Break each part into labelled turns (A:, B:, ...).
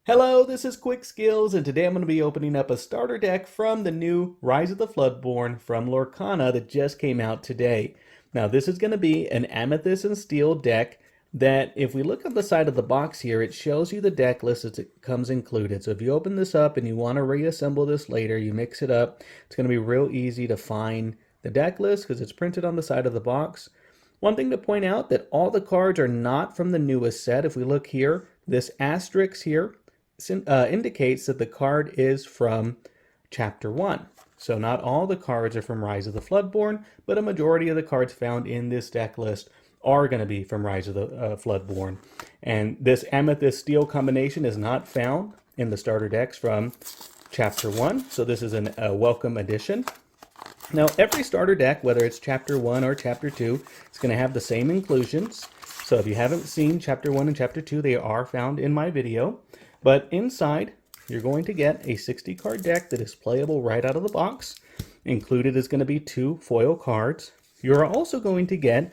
A: Hello, this is Quick Skills, and today I'm going to be opening up a starter deck from the new Rise of the Floodborn from Lorcana that just came out today. Now, this is going to be an Amethyst and Steel deck that, if we look at the side of the box here, it shows you the deck list as it comes included. So if you open this up and you want to reassemble this later, you mix it up, it's going to be real easy to find the deck list because it's printed on the side of the box. One thing to point out that all the cards are not from the newest set. If we look here, this asterisk here indicates that the card is from Chapter 1. So not all the cards are from Rise of the Floodborn, but a majority of the cards found in this deck list are going to be from Rise of the Floodborn. And this Amethyst Steel combination is not found in the starter decks from Chapter 1, so this is a welcome addition. Now, every starter deck, whether it's Chapter 1 or Chapter 2, is going to have the same inclusions. So if you haven't seen Chapter 1 and Chapter 2, they are found in my video. But inside, you're going to get a 60-card deck that is playable right out of the box. Included is going to be 2 foil cards. You're also going to get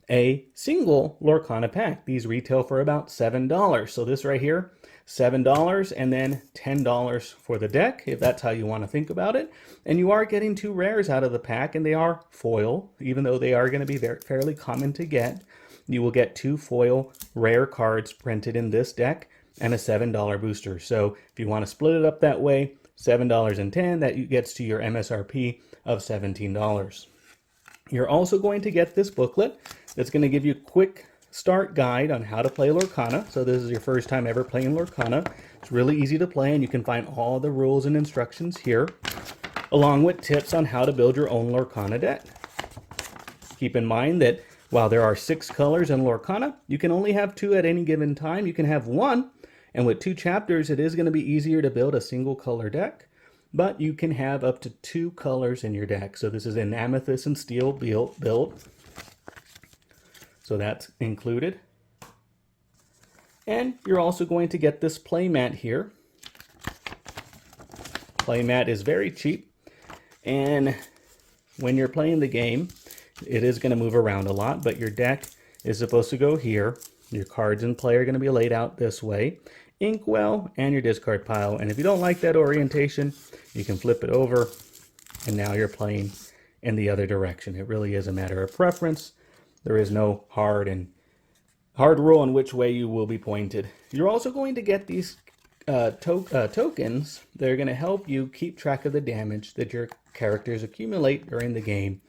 A: a single Lorcana pack. These retail for about $7. So this right here, $7 and then $10 for the deck, if that's how you want to think about it. And you are getting 2 rares out of the pack, and they are foil, even though they are going to be fairly common to get. You will get 2 foil rare cards printed in this deck and a $7 booster. So if you want to split it up that way, $7.10, that gets to your MSRP of $17. You're also going to get this booklet that's going to give you a quick start guide on how to play Lorcana. So this is your first time ever playing Lorcana. It's really easy to play, and you can find all the rules and instructions here, along with tips on how to build your own Lorcana deck. Keep in mind that while there are 6 colors in Lorcana, you can only have 2 at any given time. You can have 1, and with 2 chapters, it is going to be easier to build a single color deck, but you can have up to 2 colors in your deck. So this is an Amethyst and Steel build. So that's included. And you're also going to get this playmat here. Playmat is very cheap, and when you're playing the game, it is going to move around a lot, but your deck is supposed to go here. Your cards in play are going to be laid out this way. Inkwell and your discard pile. And if you don't like that orientation, you can flip it over, and now you're playing in the other direction. It really is a matter of preference. There is no hard rule on which way you will be pointed. You're also going to get these tokens that are going to help you keep track of the damage that your characters accumulate during the game.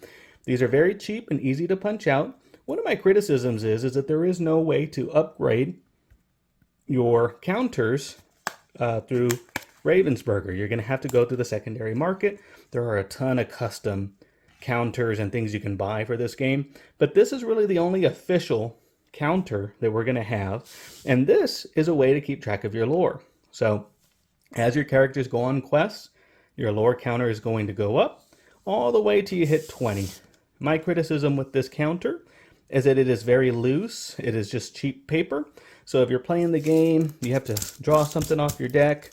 A: These are very cheap and easy to punch out. One of my criticisms is that there is no way to upgrade your counters through Ravensburger. You're going to have to go through the secondary market. There are a ton of custom counters and things you can buy for this game, but this is really the only official counter that we're going to have, and this is a way to keep track of your lore. So as your characters go on quests, your lore counter is going to go up all the way till you hit 20. My criticism with this counter is that it is very loose. It is just cheap paper. So if you're playing the game, you have to draw something off your deck.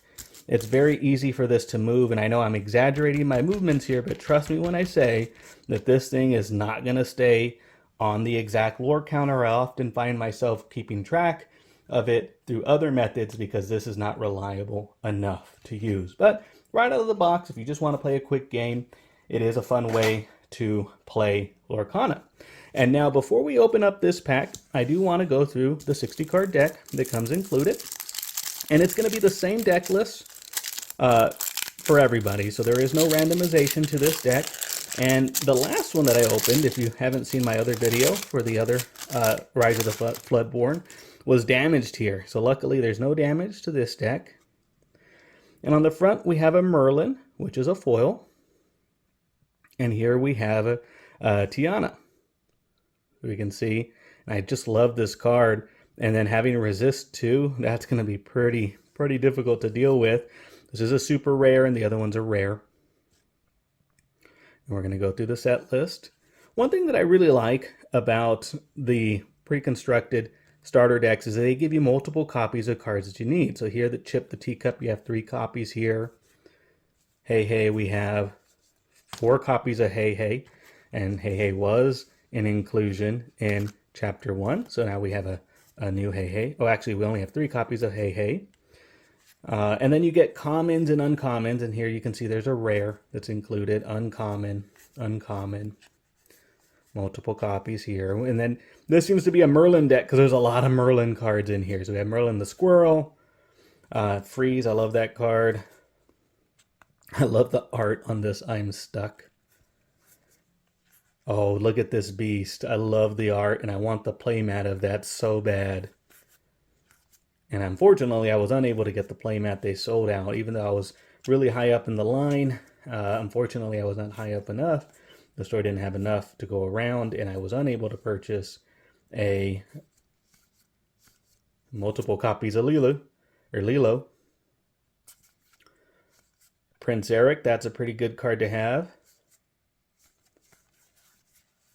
A: It's very easy for this to move, and I know I'm exaggerating my movements here, but trust me when I say that this thing is not going to stay on the exact lore counter. I often find myself keeping track of it through other methods because this is not reliable enough to use. But right out of the box, if you just want to play a quick game, it is a fun way to play Lorcana. And now, before we open up this pack, I do want to go through the 60-card deck that comes included. And it's going to be the same deck list for everybody, so there is no randomization to this deck. And the last one that I opened, if you haven't seen my other video for the other Rise of the Floodborn, was damaged here. So luckily, there's no damage to this deck. And on the front, we have a Merlin, which is a foil. And here we have a Tiana. We can see, and I just love this card. And then having resist 2, that's going to be pretty difficult to deal with. This is a super rare, and the other one's a rare. And we're going to go through the set list. One thing that I really like about the pre-constructed starter decks is that they give you multiple copies of cards that you need. So here, the Chip the Teacup, you have 3 copies here. Hey Hey, we have 4 copies of Hey Hey, and Hey Hey was an inclusion in Chapter 1. So now we have a new Hey Hey. Oh, actually, we only have 3 copies of Hey Hey. And then you get commons and uncommons, and here you can see there's a rare that's included. Uncommon, uncommon, multiple copies here. And then this seems to be a Merlin deck because there's a lot of Merlin cards in here. So we have Merlin the Squirrel, Freeze, I love that card. I love the art on this I'm Stuck. Oh, look at this beast. I love the art, and I want the playmat of that so bad. And unfortunately, I was unable to get the playmat. They sold out, even though I was really high up in the line. Unfortunately, I was not high up enough. The store didn't have enough to go around, and I was unable to purchase a multiple copies of Lilo. Prince Eric, that's a pretty good card to have.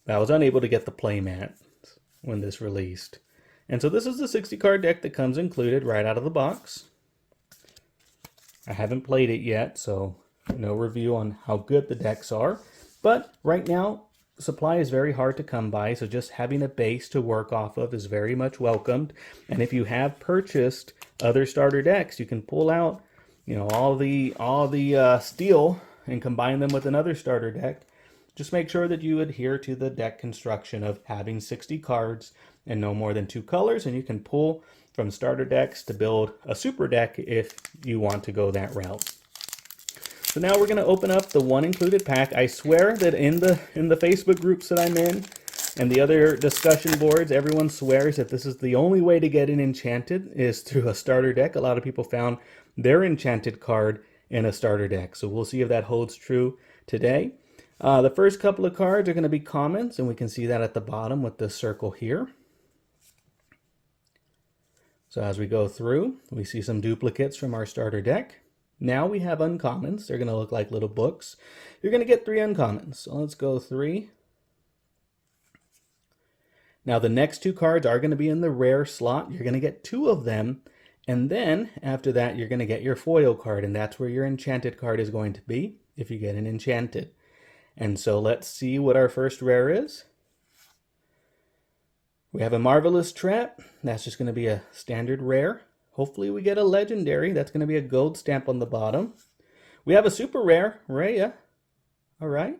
A: But I was unable to get the playmat when this released. And so this is the 60 card deck that comes included right out of the box. I haven't played it yet, so no review on how good the decks are. But right now, supply is very hard to come by, so just having a base to work off of is very much welcomed. And if you have purchased other starter decks, you can pull out, you know, all the steel and combine them with another starter deck. Just make sure that you adhere to the deck construction of having 60 cards and no more than 2 colors, and you can pull from starter decks to build a super deck if you want to go that route. So now we're going to open up the one included pack. I swear that in the Facebook groups that I'm in and the other discussion boards, everyone swears that this is the only way to get an enchanted is through a starter deck. A lot of people found their enchanted card in a starter deck. So we'll see if that holds true today. The first couple of cards are going to be commons, and we can see that at the bottom with the circle here. So as we go through, we see some duplicates from our starter deck. Now we have uncommons. They're going to look like little books. You're going to get 3 uncommons. So let's go 3. Now the next 2 cards are going to be in the rare slot. You're going to get 2 of them. And then after that, you're going to get your foil card. And that's where your enchanted card is going to be if you get an enchanted. And so let's see what our first rare is. We have a Marvelous Trap. That's just going to be a standard rare. Hopefully we get a legendary. That's going to be a gold stamp on the bottom. We have a super rare, Raya. All right.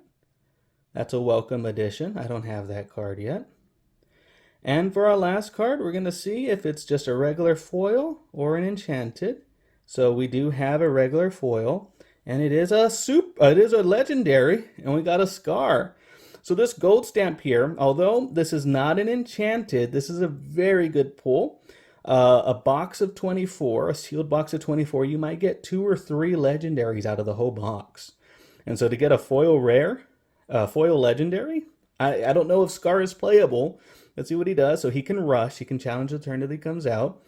A: That's a welcome addition. I don't have that card yet. And for our last card, we're going to see if it's just a regular foil or an enchanted. So we do have a regular foil. And it is a legendary, and we got a Scar. So this gold stamp here, although this is not an enchanted, this is a very good pull. A box of 24, a sealed box of 24, you might get 2 or 3 legendaries out of the whole box. And so to get a foil rare, foil legendary, I don't know if Scar is playable. Let's see what he does. So he can rush, he can challenge the turn that he comes out.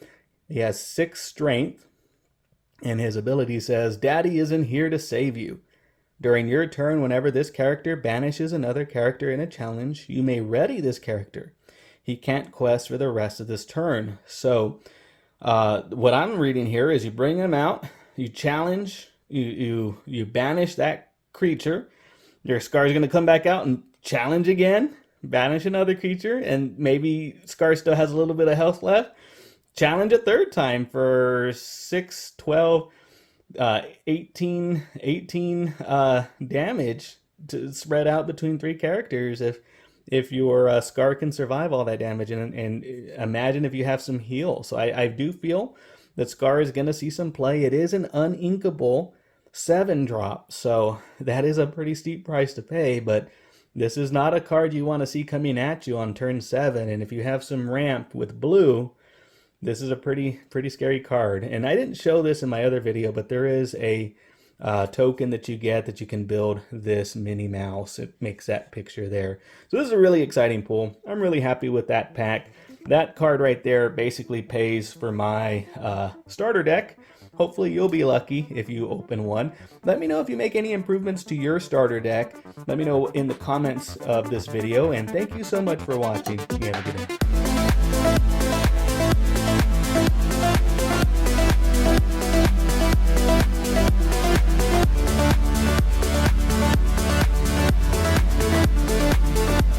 A: He has 6 strength. And his ability says, Daddy isn't here to save you. During your turn, whenever this character banishes another character in a challenge, you may ready this character. He can't quest for the rest of this turn. So what I'm reading here is you bring him out, you challenge, you banish that creature. Your Scar is going to come back out and challenge again, banish another creature, and maybe Scar still has a little bit of health left. Challenge a third time for 6, 12, 18 damage to spread out between 3 characters if your Scar can survive all that damage. And imagine if you have some heal. So I do feel that Scar is going to see some play. It is an uninkable 7-drop, so that is a pretty steep price to pay, but this is not a card you want to see coming at you on turn 7. And if you have some ramp with blue, this is a pretty scary card. And I didn't show this in my other video, but there is a token that you get that you can build this Minnie Mouse. It makes that picture there. So this is a really exciting pull. I'm really happy with that pack. That card right there basically pays for my starter deck. Hopefully you'll be lucky if you open one. Let me know if you make any improvements to your starter deck. Let me know in the comments of this video. And thank you so much for watching. You have a good day.